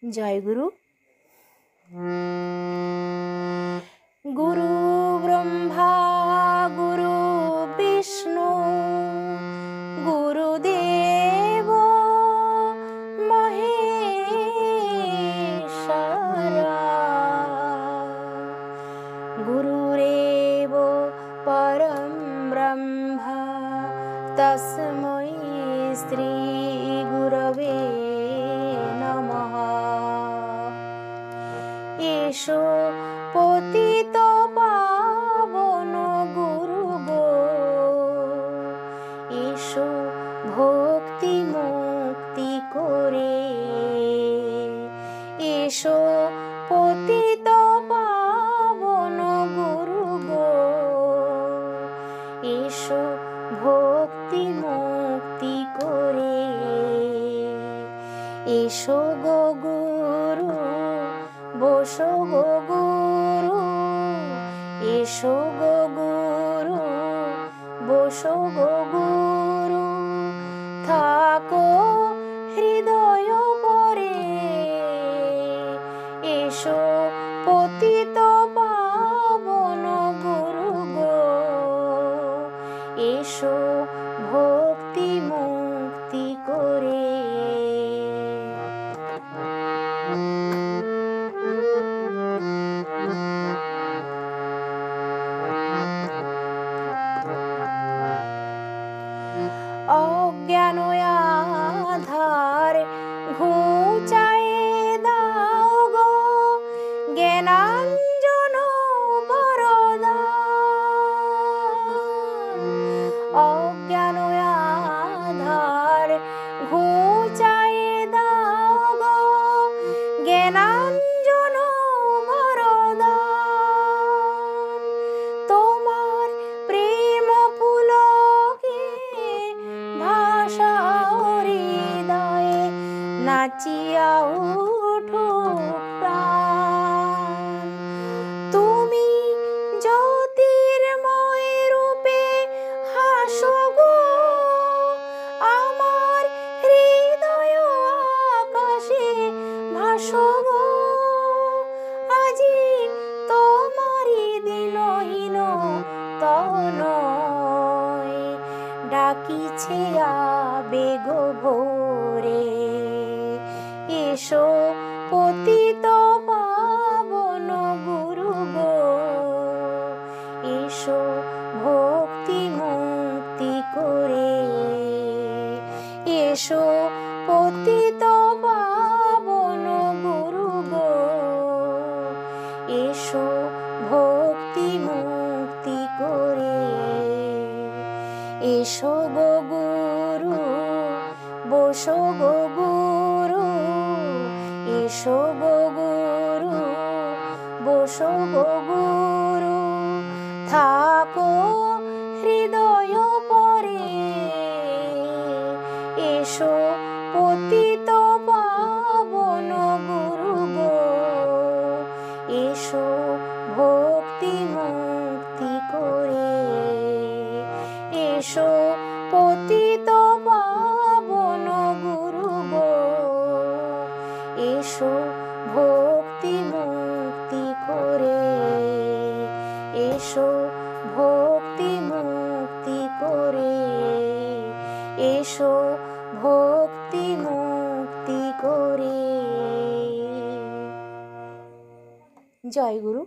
জয় গুরু। গুরু ব্রহ্মা গুরু বিষ্ণু গুরুদেব মহেশ্বরা গুরুরেব পরম ব্রহ্ম তস্मै শ্রী গুরবে নমঃ। এসো পতিত পাবন গুরু গো, এসো ভক্তি মুক্তি করে, এসো পতিত পাবন গুরু গো, এসো ভক্তি মুক্তি করে। এসো গো গুরু বসো গো গুরু, এসো গো গুরু বসো গো গুরু, থাকো হৃদয় পরে, এসো পতিত পাবন গুরু গো, এসো ভক্তি মুক্তি করে। অজ্ঞান আধার ঘুচায়ে দাও গো, জ্ঞানাঞ্জন বরদান। অজ্ঞান আধার ঘুচায়ে দাও গো, জ্ঞানাঞ্জন বরদান। তোমার প্রেম পুলকে ভাষাও হৃদয়ে, নাচিয়া উঠুক প্রাণ। তুমি জ্যোতির্ময় রূপে হাসো গো, আমার হৃদয় আকাশে ভাসো গো। আজি তোমারি দিনহীন তনয়, ডাকিছে আবেগ ভোরে। এসো পতিত পাবন গুরু গো, এসো ভক্তি মুক্তি করে। এসো পতিত পাবন গুরু গো, এসো ভক্তি মুক্তি করে। এসো গো গুরু বসো গো গুরু, এসো গো গুরু বসো গো গুরু, থাকো হৃদয় পরে, এসো পতিত পাবন গুরু গো, এসো ভক্তি মুক্তি করে। এসো পতিত পাবন গুরু গো, এসো ভক্তি মুক্তি করে। এসো ভক্তি মুক্তি করে, এসো ভক্তি মুক্তি করে। জয় গুরু।